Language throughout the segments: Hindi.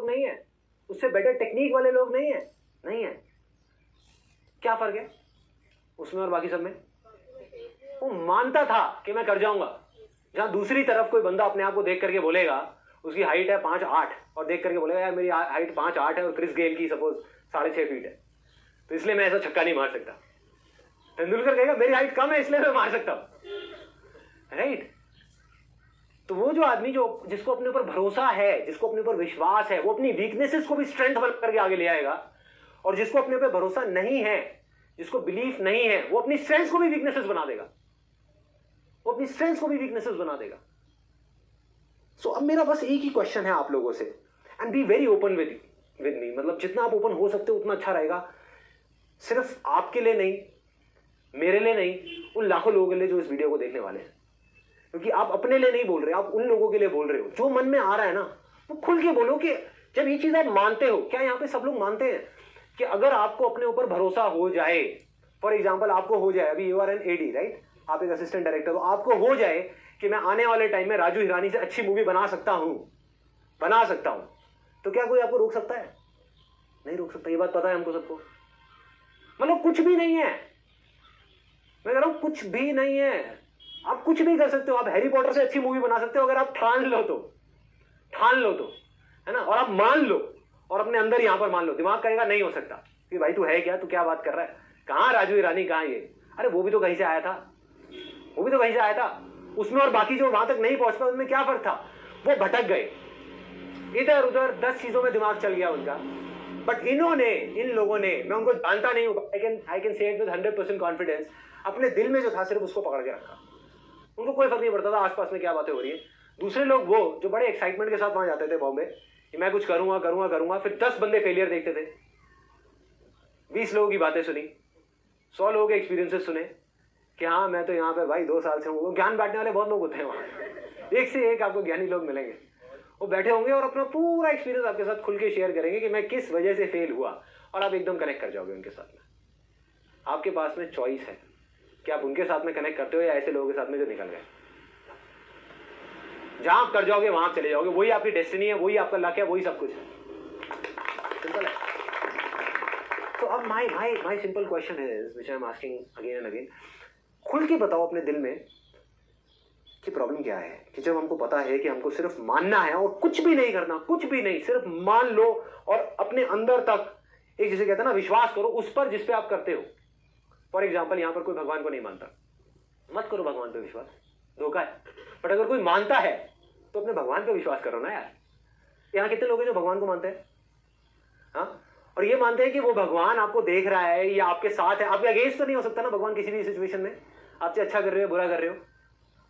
नहीं है, उससे बेटर टेक्निक वाले लोग नहीं है, नहीं है। क्या फर्क है उसमें और बाकी सब में? वो मानता था कि मैं कर जाऊंगा, जहां दूसरी तरफ कोई बंदा अपने आप को देख करके बोलेगा, उसकी हाइट है 5'8" और देख करके बोलेगा यार मेरी हाइट 5'8" है और क्रिस गेल की सपोज 6.5 फीट है, तो इसलिए मैं ऐसा छक्का नहीं मार सकता। तेंदुलकर कहेगा मेरी हाइट कम है इसलिए मैं मार सकता हूं, राइट? तो वो जो आदमी जिसको अपने ऊपर भरोसा है, जिसको अपने ऊपर विश्वास है, वो अपनी वीकनेसेस को भी स्ट्रेंथ बना करके आगे ले आएगा। और जिसको अपने ऊपर भरोसा नहीं है, जिसको बिलीफ नहीं है, वो अपनी स्ट्रेंथ को भी वीकनेसेस बना देगा, वो अपनी स्ट्रेंथ को भी वीकनेसेस बना देगा। सो अब मेरा बस एक ही क्वेश्चन है आप लोगों से, and be very open with me, मतलब जितना आप ओपन हो सकते हो उतना अच्छा रहेगा। सिर्फ आपके लिए नहीं, मेरे लिए नहीं, उन लाखों लोगों के लिए जो इस वीडियो को देखने वाले हैं। क्योंकि आप अपने लिए नहीं बोल रहे, आप उन लोगों के लिए बोल रहे हो। जो मन में आ रहा है ना, वो खुल के बोलो कि जब ये चीज आप मानते हो, क्या यहाँ पे सब लोग मानते हैं कि अगर आपको अपने ऊपर भरोसा हो जाए, फॉर एग्जाम्पल आपको हो जाए, अभी you are an AD right, आप एक असिस्टेंट डायरेक्टर हो, आपको हो जाए कि मैं आने वाले टाइम में राजू हिरानी से अच्छी मूवी बना सकता हूं, तो क्या कोई आपको रोक सकता है? नहीं रोक सकता। ये बात पता है हमको सबको। मतलब कुछ भी नहीं है, मैं कह रहा हूं कुछ भी नहीं है। आप कुछ भी कर सकते हो, आप हैरी पॉटर से अच्छी मूवी बना सकते हो अगर आप ठान लो तो, है ना? और आप मान लो, और अपने अंदर यहां पर मान लो। दिमाग कहेगा नहीं हो सकता कि भाई तू है क्या, तू क्या बात कर रहा है, कहां राजू हिरानी, कहां ये? अरे वो भी तो कहीं से आया था, उसमें और बाकी जो वहां तक नहीं पहुंच पाए उनमें क्या फर्क था? वो भटक गए, इधर उधर 10 चीजों में दिमाग चल गया उनका। बट इन लोगों ने, मैं उनको जानता नहीं हूं, I can say it with 100% confidence, अपने दिल में जो था सिर्फ उसको पकड़ के रखा। उनको कोई फर्क नहीं पड़ता था आसपास में क्या बातें हो रही है। दूसरे लोग वो जो बड़े एक्साइटमेंट के साथ वहां जाते थे बॉम्बे कि मैं कुछ करूंगा, फिर 10 बंदे फेलियर देखते थे, 20 लोगों की बातें सुनी, 100 लोगों के एक्सपीरियंसेस सुने कि हाँ मैं तो यहाँ पे भाई 2 साल से हूँ। ज्ञान बांटने वाले बहुत लोग होते हैं वहाँ, एक से एक आपको ज्ञानी लोग मिलेंगे। वो बैठे होंगे और अपना पूरा एक्सपीरियंस आपके साथ खुल के शेयर करेंगे कि मैं किस वजह से फेल हुआ, और आप एकदम कनेक्ट कर जाओगे उनके साथ में। आपके पास में चॉइस है कि आप उनके साथ में कनेक्ट करते हो या ऐसे लोगों के साथ में जो निकल गए। जहां आप कर जाओगे वहां आप चले जाओगे, वही आपकी डेस्टिनी है, वही आपका लक है, वही सब कुछ है। सिंपल है। तो अब my simple question is which I am asking again and again, खुल के बताओ अपने दिल में कि प्रॉब्लम क्या है। कि जब हमको पता है कि हमको सिर्फ मानना है और कुछ भी नहीं करना, कुछ भी नहीं, सिर्फ मान लो और अपने अंदर तक एक, जिसे कहते हैं ना, विश्वास करो उस पर जिस पे आप करते हो। फॉर एग्जाम्पल यहां पर कोई भगवान को नहीं मानता, मत करो भगवान पे विश्वास, धोखा है। बट अगर कोई मानता है तो अपने भगवान पे विश्वास करो ना यार। यहाँ कितने लोग हैं जो भगवान को मानते हैं, हाँ, और ये मानते हैं कि वो भगवान आपको देख रहा है या आपके साथ है। आपके अगेंस्ट तो नहीं हो सकता ना भगवान किसी भी सिचुएशन में, आपसे अच्छा कर रहे हो बुरा कर रहे हो,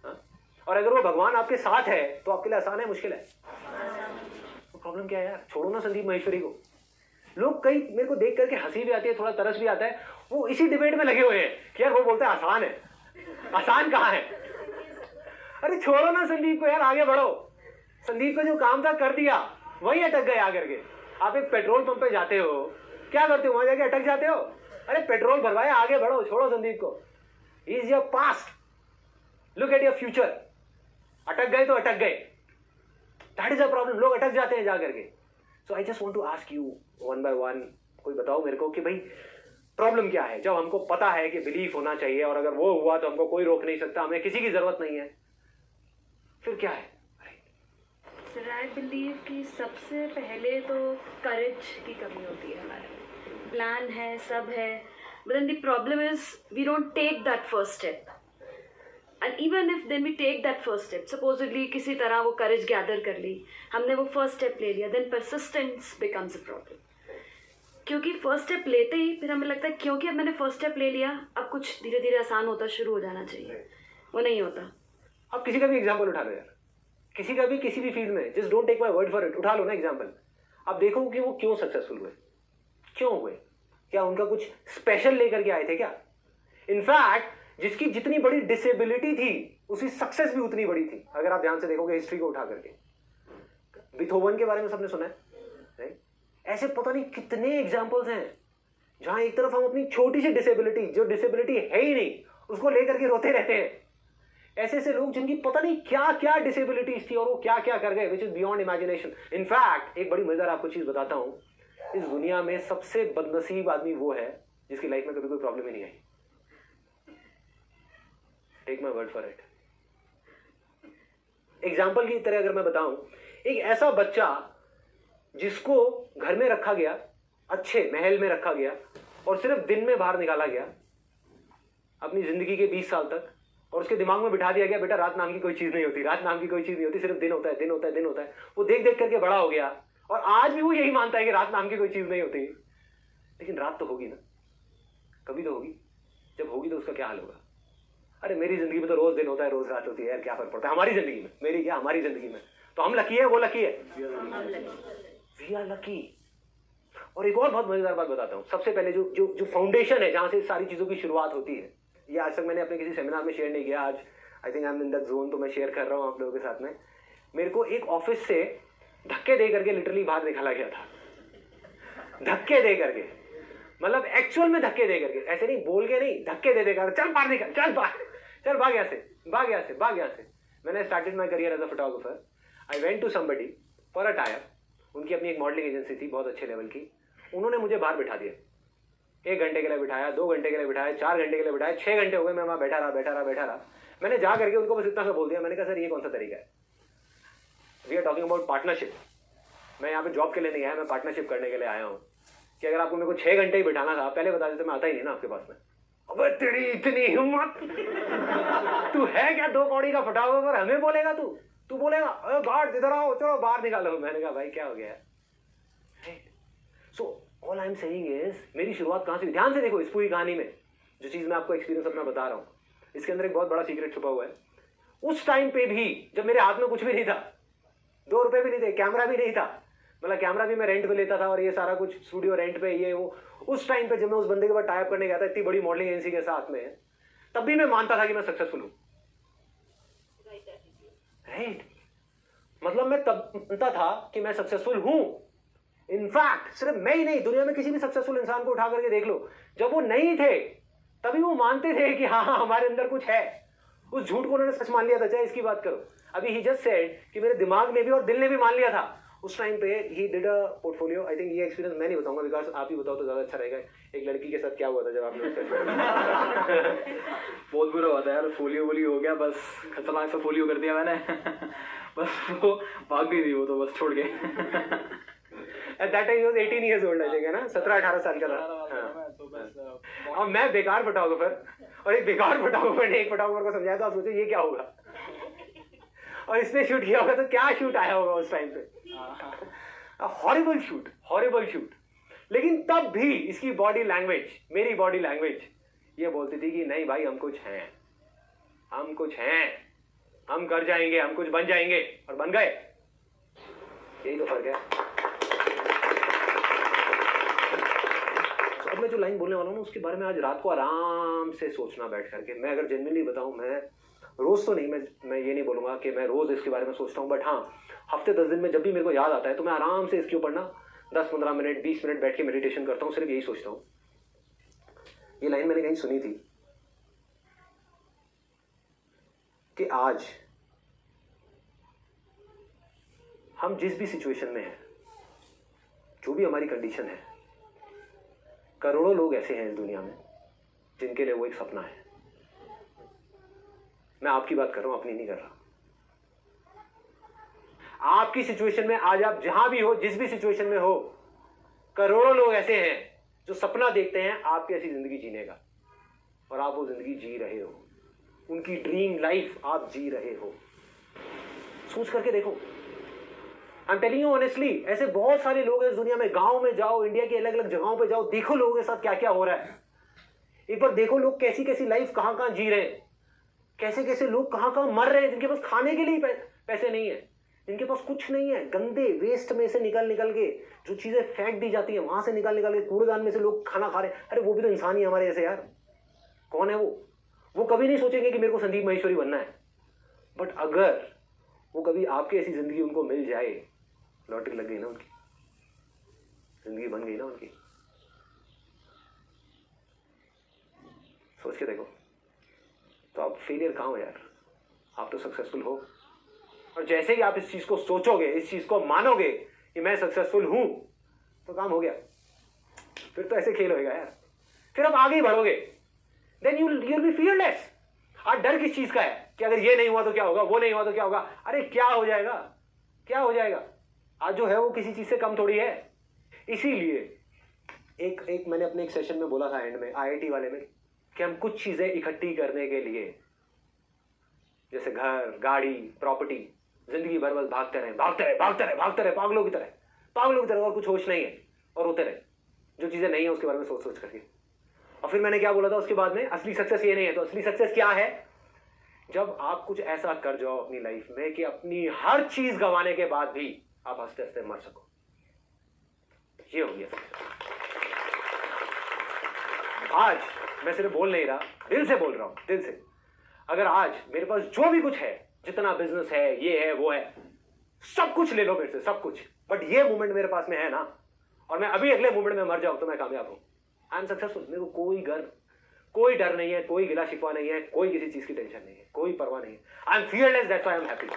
हाँ? और अगर वो भगवान आपके साथ है तो आपके लिए आसान है मुश्किल है? तो प्रॉब्लम क्या है यार? छोड़ो ना संदीप महेश्वरी को। लोग कई मेरे को देख करके हंसी भी आती है, थोड़ा तरस भी आता है, वो इसी डिबेट में लगे हुए हैं कि यार वो बोलते हैं आसान है, आसान कहाँ है? अरे छोड़ो ना संदीप को यार, आगे बढ़ो। संदीप को जो काम था कर दिया, वही अटक गए आकर के। आप एक पेट्रोल पंप पे जाते हो, क्या करते हो? वहां जाके अटक जाते हो। अरे पेट्रोल भरवाया, आगे बढ़ो, छोड़ो संदीप को। He is your past, look at your future. अटक गए तो अटक गए, दैट इज अ प्रॉब्लम। लोग अटक जाते हैं जा करके। So I just want to ask you one by one, कोई बताओ मेरे को कि भाई प्रॉब्लम क्या है? जब हमको पता है कि बिलीफ होना चाहिए और अगर वो हुआ तो हमको कोई रोक नहीं सकता, हमें किसी की जरूरत नहीं है, फिर क्या है? सर आई बिलीव कि सबसे पहले तो करेज की कमी होती है हमारे। प्लान है, सब है, but then the problem is we don't take that first step. And even if then we take that first step, supposedly किसी तरह वो करेज गैदर कर ली, हमने वो फर्स्ट स्टेप ले लिया, then persistence becomes a problem. क्योंकि फर्स्ट स्टेप लेते ही फिर हमें लगता है क्योंकि अब मैंने फर्स्ट स्टेप ले लिया, अब कुछ धीरे धीरे आसान होता शुरू हो जाना चाहिए, वो नहीं होता। आप किसी का भी एग्जाम्पल उठा लो यार, किसी का भी किसी भी फील्ड में, just don't take my word for it, उठा लो ना एग्जाम्पल। आप देखो कि वो क्यों सक्सेसफुल हुए, क्यों हुए, क्या उनका कुछ स्पेशल लेकर के आए थे क्या? इनफैक्ट जिसकी जितनी बड़ी डिसेबिलिटी थी उसकी सक्सेस भी उतनी बड़ी थी। अगर आप ध्यान से देखोगे हिस्ट्री को उठा करके, बीथोवन के बारे में सबने सुना है, ऐसे पता नहीं कितने एग्जाम्पल्स हैं जहां एक तरफ हम अपनी छोटी सी डिसेबिलिटी, जो डिसेबिलिटी है ही नहीं, उसको लेकर के रोते रहते हैं ऐसे ऐसे लोग जिनकी पता नहीं क्या क्या डिसेबिलिटीज थी और वो क्या क्या कर गए, which is beyond imagination. In fact एक बड़ी मजेदार आपको चीज बताता हूं, इस दुनिया में सबसे बदनसीब आदमी वो है जिसकी लाइफ में कभी कोई प्रॉब्लम ही नहीं आई। Take my word for it. Example की तरह अगर मैं बताऊं, एक ऐसा बच्चा जिसको घर में रखा गया, अच्छे महल में रखा गया और सिर्फ दिन में बाहर निकाला गया अपनी जिंदगी के 20 साल तक, और उसके दिमाग में बिठा दिया गया बेटा रात नाम की कोई चीज नहीं होती, रात नाम की कोई चीज नहीं होती, सिर्फ दिन होता है, दिन होता है, दिन होता है। वो देख देख करके बड़ा हो गया और आज भी वो यही मानता है कि रात नाम की कोई चीज नहीं होती। लेकिन रात तो होगी ना, कभी तो होगी, जब होगी तो उसका क्या हाल होगा? अरे मेरी जिंदगी में तो रोज दिन होता है, रोज रात होती है यार, क्या फर्क पड़ता है हमारी जिंदगी में, मेरी क्या हमारी जिंदगी में। तो हम लकी है, वो लकी है, वी आर लकी। और एक और बहुत मजेदार बात बताता हूं। सबसे पहले जो जो जो फाउंडेशन है जहां से सारी चीजों की शुरुआत होती है, ये आज तक मैंने अपने किसी सेमिनार में शेयर नहीं किया, आज I think I am in that zone, तो मैं शेयर कर रहा हूं आप लोगों के साथ में। मेरे को एक ऑफिस से धक्के दे करके लिटरली बाहर निकाला गया था, धक्के दे करके, मतलब एक्चुअल में धक्के दे करके, ऐसे नहीं बोल के नहीं, धक्के दे देकर चल बाहर निकल, चल बाहर, चल भाग यहाँ से, भाग यहाँ से, भाग यहाँ से। मैंने started my career as a photographer. I went to somebody for a type, उनकी अपनी एक मॉडलिंग एजेंसी थी बहुत अच्छे लेवल की। उन्होंने मुझे बाहर बिठा दिया, 1 घंटे के लिए बिठाया, 2 घंटे के लिए बिठाया, 4 घंटे के लिए बिठाया, 6 घंटे हो गए मैं वहां बैठा रहा। मैंने जा करके उनको बस इतना सा बोल दिया, मैंने कहा सर ये कौन सा तरीका है, we are talking about partnership, मैं यहाँ पे जॉब के लिए नहीं आया, मैं पार्टनरशिप करने के लिए आया हूँ। कि अगर आपको मेरे को 6 घंटे ही बिठाना था पहले बता देते, मैं आता ही नहीं ना आपके पास में। अबे तेरी इतनी हिम्मत, तू है क्या 2 कौड़ी का फोटोग्राफर, हमें बोलेगा तू बोलेगा अरे गार्ड इधर आओ, चलो बाहर निकालो। मैंने कहा भाई क्या हो गया। सो all I am saying is, मेरी शुरुआत कहां से हुई, ध्यान से देखो इस पूरी कहानी में, जो चीज मैं आपको एक्सपीरियंस अपना बता रहा हूं, इसके अंदर एक बहुत बड़ा सीक्रेट छुपा हुआ है। उस टाइम पे भी जब मेरे हाथ में कुछ भी नहीं था, 2 रुपए भी नहीं थे, कैमरा भी नहीं था, मतलब कैमरा भी मैं रेंट पे लेता था और ये सारा कुछ स्टूडियो रेंट पे ये वो, उस टाइम पे जब मैं उस बंदे के बाद टाइप करने गया था इतनी बड़ी मॉडलिंग एजेंसी के साथ में, तब भी मैं मानता था कि मैं सक्सेसफुल हूं, राइट। मतलब मैं तब मानता था कि मैं सक्सेसफुल हूं। इनफैक्ट सिर्फ मैं ही नहीं, दुनिया में किसी भी सक्सेसफुल इंसान को उठा करके देख लो, जब वो नहीं थे तभी वो मानते थे कि हाँ हमारे अंदर कुछ है। उस झूठ को उन्होंने सच मान लिया था। चाहे इसकी बात करो, अभी ही जस्ट सेड कि मेरे दिमाग में भी और दिल ने भी मान लिया था उस टाइम पे। He did a portfolio. I think ये एक्सपीरियंस मैं नहीं बताऊंगा, बिकॉज आप ही बताओ तो ज्यादा अच्छा रहेगा। एक लड़की के साथ क्या हुआ था जब आपने बहुत बुरा हुआ था यार, फोलियो हो गया, बस खतरनाक सा फोलियो कर दिया मैंने। बस वो भाग गई थी वो तो, बस छोड़ के। At that time he was 18 years old, है ना, 17-18 साल का था। और मैं बेकार फोटोग्राफर, और एक बेकार फोटोग्राफर ने एक फोटोग्राफर को समझाया, तो आप सोचो ये क्या होगा। और इसने शूट किया होगा तो क्या शूट आया होगा उस टाइम पे। Horrible shoot, horrible shoot. लेकिन तब भी इसकी बॉडी लैंग्वेज, मेरी बॉडी लैंग्वेज ये बोलती थी कि नहीं भाई हम कुछ हैं, हम कुछ हैं, हम कर जाएंगे, हम कुछ बन जाएंगे, और बन गए। यही तो फर्क है। तो अब मैं जो लाइन बोलने वाला हूँ उसके बारे में आज रात को आराम से सोचना बैठ करके। मैं अगर जेन्युइनली बताऊं, मैं रोज तो नहीं, मैं ये नहीं बोलूंगा कि मैं रोज इसके बारे में सोचता हूँ, बट हाँ हफ्ते 10 दिन में जब भी मेरे को याद आता है तो मैं आराम से इसके ऊपर ना 10-15 मिनट 20 मिनट बैठ के मेडिटेशन करता हूँ, सिर्फ यही सोचता हूँ। ये लाइन मैंने कहीं सुनी थी कि आज हम जिस भी सिचुएशन में हैं, जो भी हमारी कंडीशन है, करोड़ों लोग ऐसे हैं इस दुनिया में जिनके लिए वो एक सपना है। मैं आपकी बात कर रहा हूं, अपनी नहीं कर रहा। आपकी सिचुएशन में आज आप जहां भी हो, जिस भी सिचुएशन में हो, करोड़ों लोग ऐसे हैं जो सपना देखते हैं आपकी ऐसी जिंदगी जीने का, और आप वो जिंदगी जी रहे हो। उनकी ड्रीम लाइफ आप जी रहे हो। सोच करके देखो। I am telling you honestly, ऐसे बहुत सारे लोग हैं इस दुनिया में। गांव में जाओ, इंडिया की अलग अलग जगहों पे जाओ, देखो लोगों के साथ क्या क्या हो रहा है। एक बार देखो लोग कैसी कैसी लाइफ कहां कहां जी रहे हैं, कैसे कैसे लोग कहां कहां मर रहे हैं, जिनके पास खाने के लिए पैसे नहीं है, जिनके पास कुछ नहीं है। गंदे वेस्ट में से निकल के जो चीजें फेंक दी जाती है, वहां से निकल के कूड़ेदान में से लोग खाना खा रहे हैं। अरे वो भी तो इंसान ही हमारे जैसे यार। कौन है वो कभी नहीं सोचेंगे कि मेरे को संदीप महेश्वरी बनना है। बट अगर वो कभी आपकी ऐसी जिंदगी उनको मिल जाए, लॉटरी लग गई ना उनकी, जिंदगी बन गई ना उनकी। सोच के देखो। तो आप फेलियर कहां हो यार? आप तो सक्सेसफुल हो। और जैसे ही आप इस चीज को सोचोगे, इस चीज को मानोगे कि मैं सक्सेसफुल हूं, तो काम हो गया। फिर तो ऐसे खेल होएगा यार, फिर आप आगे ही बढ़ोगे। Then you'll be fearless. आज डर किस चीज का है कि अगर ये नहीं हुआ तो क्या होगा, वो नहीं हुआ तो क्या होगा। अरे क्या हो जाएगा, क्या हो जाएगा। आज जो है वो किसी चीज से कम थोड़ी है। इसीलिए एक मैंने अपने एक सेशन में बोला था एंड में, IIT वाले में, कि हम कुछ चीजें इकट्ठी करने के लिए, जैसे घर, गाड़ी, प्रॉपर्टी, जिंदगी भर बस भागते रहे भागते रहे भागते रहे भागते रहे, पागलों की तरह, और कुछ होश नहीं है, और होते रहे जो चीजें नहीं है उसके बारे में सोच सोच करके। और फिर मैंने क्या बोला था उसके बाद में, असली सक्सेस ये नहीं है। तो असली सक्सेस क्या है? जब आप कुछ ऐसा कर जाओ अपनी लाइफ में कि अपनी हर चीज गंवाने के बाद भी आप हंसते हंसते मर सको। ये हो गया सक्सेस। आज मैं सिर्फ बोल नहीं रहा, दिल से बोल रहा हूं, दिल से। अगर आज मेरे पास जो भी कुछ है, जितना बिजनेस है, ये है, वो है, सब कुछ ले लो मेरे से, सब कुछ, बट ये मोमेंट मेरे पास में है ना, और मैं अभी अगले मोमेंट में मर जाऊं, तो मैं कामयाब हूं। I am successful. मेरे को कोई डर नहीं है, कोई गिला शिकवा नहीं है, कोई किसी चीज की टेंशन नहीं है, कोई परवाह नहीं है। I am fearless, that's why I am happy.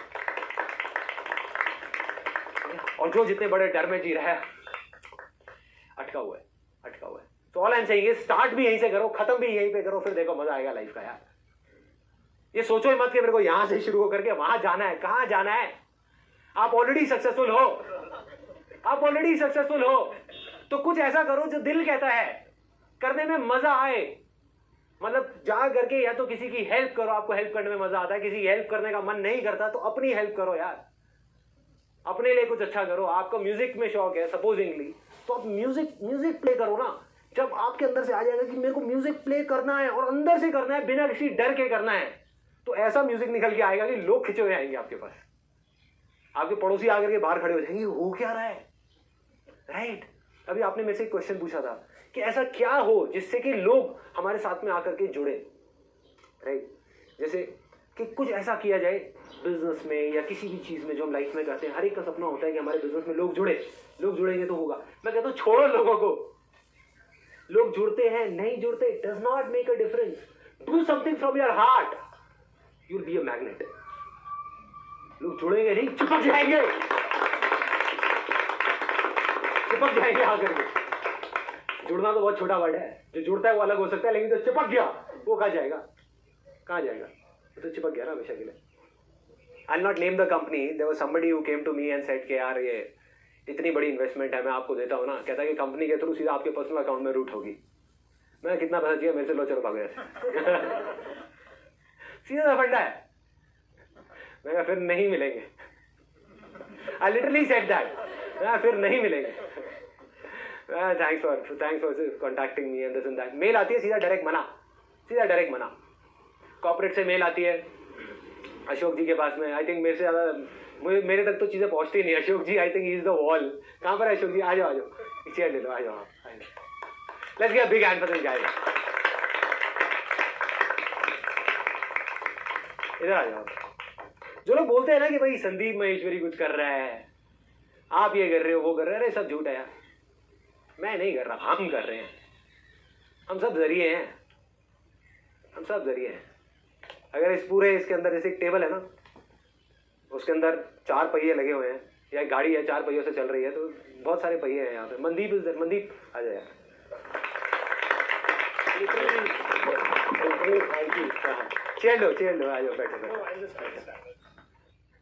और जो जितने बड़े डर में जी रहा है, अटका हुआ है। तो all I am saying is, start भी यहीं से करो, खत्म भी यहीं पे करो, फिर देखो मजा आएगा लाइफ का यार। ये सोचो ही मत कि मेरे को यहां से शुरू होकर के वहां जाना है। कहां जाना है? आप ऑलरेडी सक्सेसफुल हो। तो कुछ ऐसा करो जो दिल कहता है, करने में मजा आए। मतलब जा करके या तो किसी की हेल्प करो, आपको हेल्प करने में मजा आता है। किसी की हेल्प करने का मन नहीं करता तो अपनी हेल्प करो यार, अपने लिए कुछ अच्छा करो। आपको म्यूजिक में शौक है सपोजिंगली, तो आप म्यूजिक प्ले करो ना। जब आपके अंदर से आ जाएगा कि मेरे को म्यूजिक प्ले करना है, और अंदर से करना है, बिना किसी डर के करना है, तो ऐसा म्यूजिक निकल के आएगा कि लोग खिंचे हुए आएंगे आपके पास। आपके पड़ोसी आकर के बाहर खड़े हो जाएंगे, हो क्या रहा है, राइट। अभी आपने मेरे से एक क्वेश्चन पूछा था कि ऐसा क्या हो जिससे कि लोग हमारे साथ में आकर के जुड़े, राइट। जैसे कि कुछ ऐसा किया जाए बिजनेस में या किसी भी चीज में जो हम लाइफ में करते हैं। हर एक का सपना होता है कि हमारे बिजनेस में लोग जुड़ेंगे तो होगा। मैं कहता हूं छोड़ो लोगों को, लोग जुड़ते हैं नहीं जुड़ते, does not make a difference. Do something from your heart, you will be a magnet. लोग जुड़ेंगे नहीं, चिपक जाएंगे आकर के। जुड़ना तो बहुत छोटा वर्ड है, जो जुड़ता है वो अलग हो सकता है, लेकिन जो चिपक गया वो कहाँ जाएगा, तो चिपक गया ना हमेशा के लिए। I'll not name the company. There was somebody who came to me and said कि यार ये इतनी बड़ी इन्वेस्टमेंट है, मैं आपको देता हूँ ना। कहता है कि कंपनी के थ्रू सीधा आपके पर्सनल अकाउंट में रूट होगी। मैं कितना पैसा चाहिए मेरे से, लो चलो भागो ऐसे। सीधा फंडा है। मैं कहा फिर नहीं मिलेंगे। I literally said that. फिर नहीं मिलेंगे। Thanks for contacting me and this and that. Mail आती है सीधा डायरेक्ट मना। कॉर्पोरेट से मेल आती है अशोक जी के पास में। आई थिंक मेरे से ज्यादा मेरे तक तो चीजें पहुंचती नहीं। Ashok ji, I think he is the wall. कहां पर है अशोक जी? आ जाओ चेयर ले लो, आ जाओ। Let's give a big hand for this guy. इधर आ जाओ। जो लोग बोलते हैं ना कि भाई संदीप महेश्वरी कुछ कर रहा है, आप ये कर रहे हो, वो कर रहे हैं, अरे सब झूठ है यार। मैं नहीं कर रहा, हम कर रहे हैं। हम सब जरिए हैं। अगर इसके अंदर जैसे एक टेबल है ना, उसके अंदर 4 पहिए लगे हुए हैं, या एक गाड़ी है 4 पहियों से चल रही है, तो बहुत सारे पहिए हैं यहाँ पे। मनदीप आ जाए यार। चेयर लो, आ जाओ, बैठो।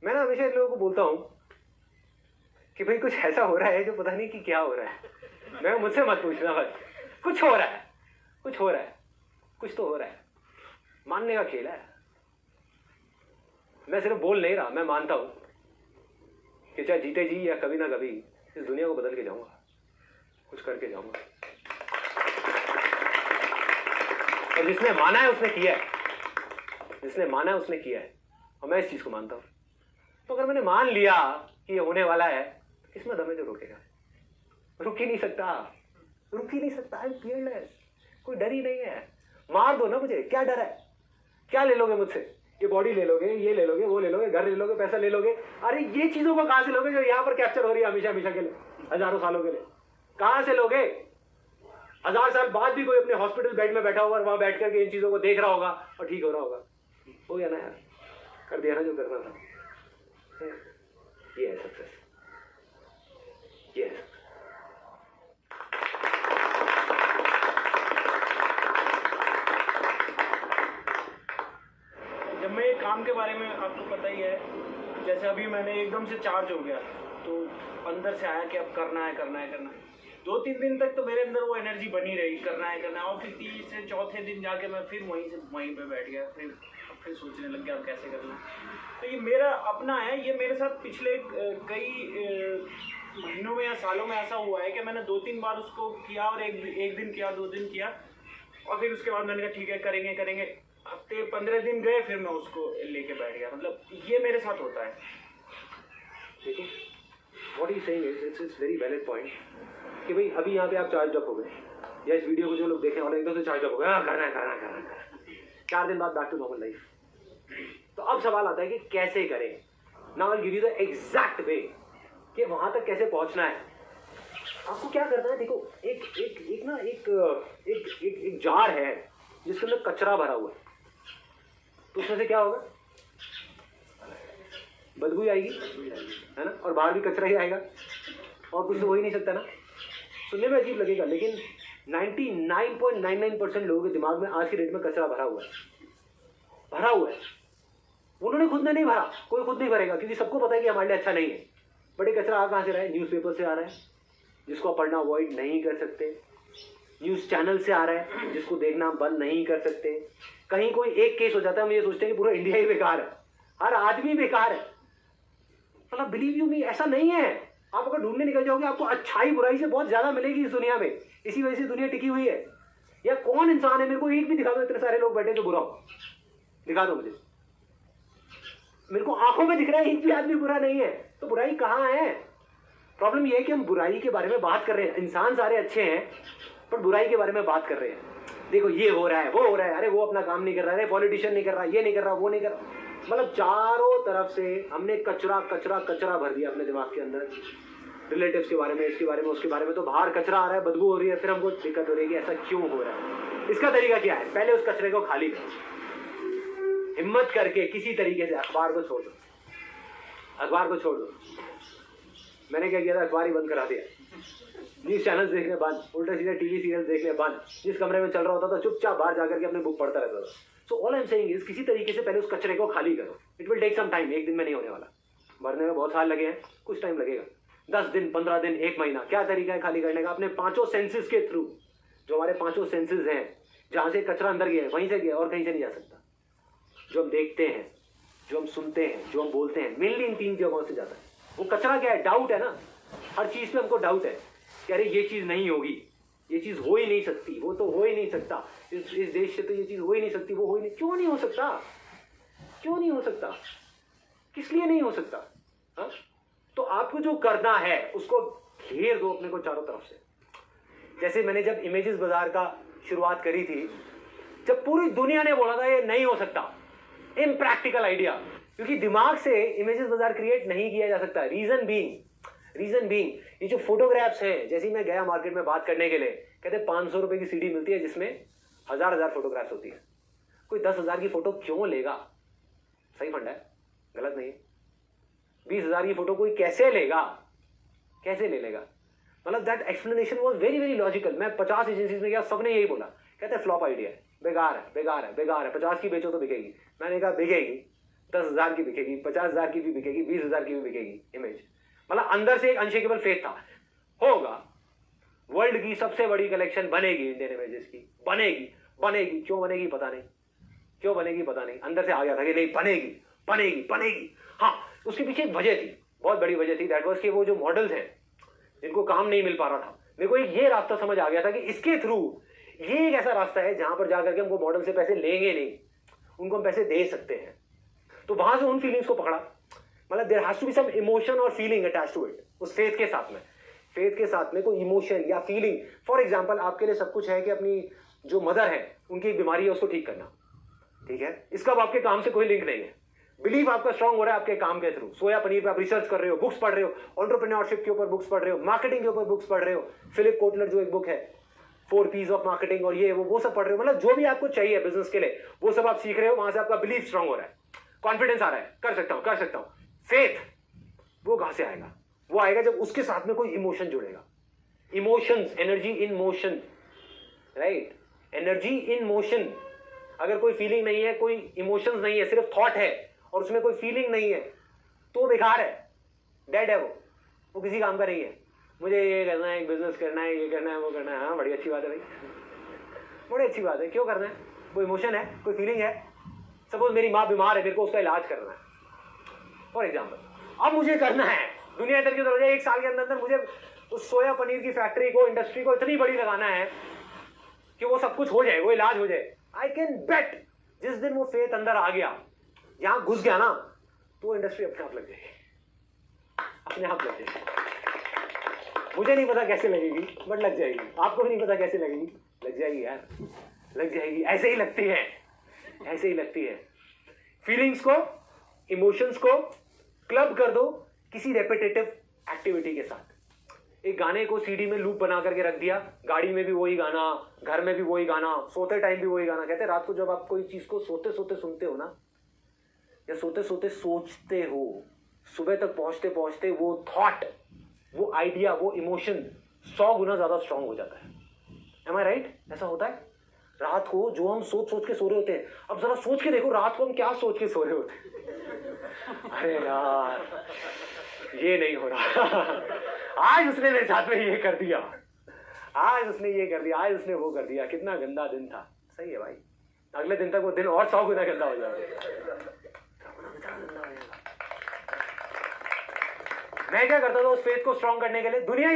मैं ना हमेशा इन लोगों को बोलता हूँ कि भाई कुछ ऐसा हो रहा है जो पता नहीं कि क्या हो रहा है। मैं मुझसे मत पूछना, बस कुछ हो रहा है, कुछ तो हो रहा है। मानने का खेल है। मैं सिर्फ बोल नहीं रहा, मैं मानता हूं कि चाहे जीते जी या कभी ना कभी इस दुनिया को बदल के जाऊंगा, कुछ करके जाऊंगा। और जिसने माना है उसने किया है, और मैं इस चीज को मानता हूं। तो अगर मैंने मान लिया कि ये होने वाला है, किसमें दम है जो रोकेगा? रुक ही नहीं सकता। I am fearless. कोई डर ही नहीं है। मार दो ना मुझे, क्या डर है? क्या ले लोगे मुझसे? ये बॉडी ले लोगे, ये ले लोगे, वो ले लोगे, घर ले लोगे, पैसा ले लोगे। अरे ये चीजों को कहां से लोगे जो यहाँ पर कैप्चर हो रही है हमेशा के लिए, हजारों सालों के लिए? कहां से लोगे? 1000 साल बाद भी कोई अपने हॉस्पिटल बेड में बैठा होगा, वहां बैठ करके इन चीजों को देख रहा होगा और ठीक हो रहा होगा। हो गया ना यार। कर दिया ना जो करना था। ये है सक्सेस, ये है सक्सेस। जब मैं काम के बारे में, आपको पता ही है, जैसे अभी मैंने एकदम से चार्ज हो गया तो अंदर से आया कि अब करना है करना है करना है। 2-3 दिन तक तो मेरे अंदर वो एनर्जी बनी रही, करना है करना है, और फिर तीसरे चौथे दिन जाके मैं फिर वहीं पे बैठ गया, फिर सोचने लग गया अब कैसे करना। तो ये मेरा अपना है, ये मेरे साथ पिछले कई महीनों में या सालों में ऐसा हुआ है कि मैंने 2-3 बार उसको किया, और एक दिन किया, 2 दिन किया, और फिर उसके बाद मैंने कहा ठीक है करेंगे करेंगे। हफ्ते 15 दिन गए, फिर मैं उसको लेके बैठ गया। मतलब ये मेरे साथ होता है। देखो what you saying is it's very valid point कि भाई अभी यहाँ पे आप चार्ज अप हो गए, या इस वीडियो को जो लोग देखें और एकदम से चार्ज अप हो गए, हाँ करना है करना है करना है, 4 दिन बाद बैक टू नॉर्मल लाइफ। तो अब सवाल आता है कि कैसे करें। Now I give you the exact वे कि वहां तक कैसे पहुंचना है। आपको क्या करना है, देखो एक एक एक ना एक एक एक, एक जार है जिसके अंदर कचरा भरा हुआ है, तो उसमें से क्या होगा, बदबू आएगी, है ना, और बाहर भी कचरा ही आएगा, और कुछ तो हो ही नहीं सकता ना। सुनने में अजीब लगेगा, लेकिन 99.99% लोगों के दिमाग में आज की डेट में कचरा भरा हुआ है, भरा हुआ है। उन्होंने खुद ने नहीं भरा, कोई खुद नहीं भरेगा, क्योंकि सबको पता है कि हमारे लिए अच्छा नहीं है। बट ये कचरा आ कहाँ से रहा है? न्यूज़पेपर से आ रहा है, जिसको पढ़ना अवॉइड नहीं कर सकते। न्यूज़ चैनल से आ रहा है, जिसको देखना बंद नहीं कर सकते। कहीं कोई एक केस हो जाता है, हम ये सोचते हैं कि पूरा इंडिया ही बेकार है, हर आदमी बेकार है। मतलब बिलीव यू मी, ऐसा नहीं है। आप अगर ढूंढने निकल जाओगे, आपको अच्छाई बुराई से बहुत ज्यादा मिलेगी इस दुनिया में। इसी वजह से दुनिया टिकी हुई है। या कौन इंसान है, मेरे को एक भी दिखा दो, इतने सारे लोग बैठे जो बुरा हो, दिखा दो मुझे। मेरे को आंखों में दिख रहा है एक भी आदमी बुरा नहीं है, तो बुराई कहाँ है? प्रॉब्लम यह है कि हम बुराई के बारे में बात कर रहे हैं। इंसान सारे अच्छे हैं, पर बुराई के बारे में बात कर रहे हैं। देखो ये हो रहा है, वो हो रहा है, अरे वो अपना काम नहीं कर रहा है, पॉलिटिशियन नहीं कर रहा, ये नहीं कर रहा, वो नहीं कर रहा। मतलब चारों तरफ से हमने कचरा कचरा कचरा भर दिया अपने दिमाग के अंदर। रिलेटिव्स के बारे में, इसके बारे में, उसके बारे में। तो बाहर कचरा आ रहा है, बदबू हो रही है, फिर हमको दिक्कत हो रही है कि ऐसा क्यों हो रहा है। इसका तरीका क्या है? पहले उस कचरे को खाली करो, हिम्मत करके किसी तरीके से। अखबार को छोड़ दो, अखबार को छोड़ दो। मैंने क्या किया था, अखबार ही बंद करा दिया, न्यूज चैनल्स देखने बंद, उल्टा सीधे टीवी सीरियल देखने बंद। जिस कमरे में चल रहा होता था चुपचाप बाहर जाकर के अपने बुक पढ़ता रहता था। So all I am saying is, किसी तरीके से पहले उस कचरे को खाली करो। It will take some time, एक दिन में नहीं होने वाला। भरने में बहुत साल लगे हैं, कुछ टाइम लगेगा, 10 दिन, 15 दिन, 1 महीना। क्या तरीका है खाली करने का? अपने 5 सेंसेस के थ्रू। जो हमारे 5 सेंसेस हैं, जहां से कचरा अंदर गया है वहीं से गया, और कहीं से नहीं जा सकता। जो हम देखते हैं, जो हम सुनते हैं, जो हम बोलते हैं, मेनली इन 3 जगहों से जाता है। वो कचरा क्या है? डाउट है ना। हर चीज पे हमको डाउट है कि अरे ये चीज नहीं होगी, ये चीज हो ही नहीं सकती, वो तो हो ही नहीं सकता, इस देश से तो ये चीज हो ही नहीं सकती, वो हो ही नहीं। क्यों नहीं हो सकता? क्यों नहीं हो सकता? किस लिए नहीं हो सकता? हा? तो आपको जो करना है उसको घेर दो अपने को चारों तरफ से। जैसे मैंने जब इमेजेस बाजार का शुरुआत करी थी, जब पूरी दुनिया ने बोला था ये नहीं हो सकता, इम्प्रैक्टिकल आइडिया, क्योंकि दिमाग से इमेजेस बाजार क्रिएट नहीं किया जा सकता। रीजन बीइंग ये जो फोटोग्राफ्स हैं, जैसे मैं गया मार्केट में बात करने के लिए, कहते 500 रुपए की सीडी मिलती है जिसमें 1000 फोटोग्राफ्स होती है। कोई 10,000 की फोटो क्यों लेगा? सही फंडा है, गलत नहीं है। 20,000 की फोटो कोई कैसे लेगा? कैसे ले लेगा? मतलब that explanation was very very logical. मैं 50 एजेंसीज में गया, सबने यही बोला, कहते हैं फ्लॉप आइडिया है, बेकार है, बेकार है, बेकार है। 50 की बेचो तो बिकेगी। मैंने कहा बिकेगी, 10,000 की बिकेगी, 50,000 की भी बिकेगी, 20,000 की भी बिकेगी इमेज। मतलब अंदर से एक अनशेकेबल फेथ था, होगा। वर्ल्ड की सबसे बड़ी कलेक्शन बनेगी इंडियन इमेजेस की, बनेगी। क्यों बनेगी पता नहीं, क्यों बनेगी पता नहीं। अंदर से आ गया था कि नहीं, बनेगी। हाँ, उसके पीछे एक वजह थी, बहुत बड़ी वजह थी। दैट वाज कि वो जो मॉडल्स हैं जिनको काम नहीं मिल पा रहा था, मेरे को एक ये रास्ता समझ आ गया था कि इसके थ्रू ये एक ऐसा रास्ता है जहां पर जाकर के हमको मॉडल से पैसे लेंगे नहीं, उनको हम पैसे दे सकते हैं। तो वहां से उन फीलिंग्स को पकड़ा। मतलब there has to be some emotion और फीलिंग अटैच्ड टू इट। उस फेथ के साथ में कोई इमोशन या फीलिंग। फॉर एग्जांपल, आपके लिए सब कुछ है कि अपनी जो मदर है उनकी एक बीमारी है, उसको ठीक करना, ठीक है। इसका अब आपके काम से कोई लिंक नहीं है। बिलीव आपका स्ट्रांग हो रहा है आपके काम के थ्रू। सोया पनीर पे आप रिसर्च कर रहे हो, बुक्स पढ़ रहे हो, एंटरप्रेन्योरशिप के ऊपर बुक्स पढ़ रहे हो, मार्केटिंग के ऊपर बुक्स पढ़ रहे हो, फिलिप कोटलर जो एक बुक है 4 P's ऑफ मार्केटिंग, और ये वो सब पढ़ रहे हो। मतलब जो भी आपको चाहिए बिजनेस के लिए वो सब आप सीख रहे हो, वहां से आपका बिलीफ स्ट्रांग हो रहा है। कॉन्फिडेंस आ रहा है, कर सकता हूं, फेथ वो कहां से आएगा? वो आएगा जब उसके साथ में कोई इमोशन जुड़ेगा। Emotions, energy in motion, right? Energy in motion. अगर कोई फीलिंग नहीं है, कोई इमोशंस नहीं है, सिर्फ थॉट है और उसमें कोई फीलिंग नहीं है, तो बेकार है, डेड है वो किसी काम का नहीं है। मुझे ये करना है, बिजनेस करना है, ये करना है, वो करना है, हाँ बड़ी अच्छी बात है भाई, बड़ी अच्छी बात है। क्यों करना है? कोई इमोशन है, कोई फीलिंग है। सपोज मेरी माँ बीमार है, मेरे को उसका इलाज करना है फॉर एग्जाम्पल। अब मुझे करना है, दुनिया इधर की उधर हो जाए, 1 साल के अंदर अंदर मुझे उस सोया पनीर की फैक्ट्री को, इंडस्ट्री को इतनी बड़ी लगाना है कि वो सब कुछ हो जाए, वो इलाज हो जाए। आई कैन बेट जिस दिन वो फेथ अंदर आ गया, यहां घुस गया ना, तो इंडस्ट्री अपने आप लग जाएगी, अपने आप लग जाएगी। मुझे नहीं पता कैसे लगेगी, बट लग जाएगी। आपको भी नहीं पता कैसे लगेगी, लग जाएगी यार, लग जाएगी। ऐसे ही लगती है, ऐसे ही लगती है। फीलिंग्स को, इमोशंस को क्लब कर दो किसी रेपिटेटिव एक्टिविटी के साथ। एक गाने को सीडी में लूप बना करके रख दिया, गाड़ी में भी वही गाना, घर में भी वही गाना, सोते टाइम भी वही गाना। कहते हैं रात को जब आप कोई चीज को सोते सोते सुनते हो ना, या सोते सोते सोचते हो, सुबह तक पहुंचते पहुंचते वो थॉट, वो आइडिया, वो इमोशन 100 गुना ज्यादा स्ट्रांग हो जाता है। एम आई राइट? ऐसा होता है। रात को जो हम सोच सोच के सो रहे होते हैं, अब जरा सोच के देखो रात को हम क्या सोच के सो रहे होते हैं। अरे यार ये नहीं हो रहा, आज उसने मेरे साथ में ये कर दिया, आज उसने ये कर दिया, आज उसने वो कर दिया, कितना गंदा दिन था। सही है भाई, अगले दिन तक वो दिन और 100 गुना गंदा हो जाएगा। मैं क्या करता था उस फेथ को स्ट्रांग करने के लिए? दुनिया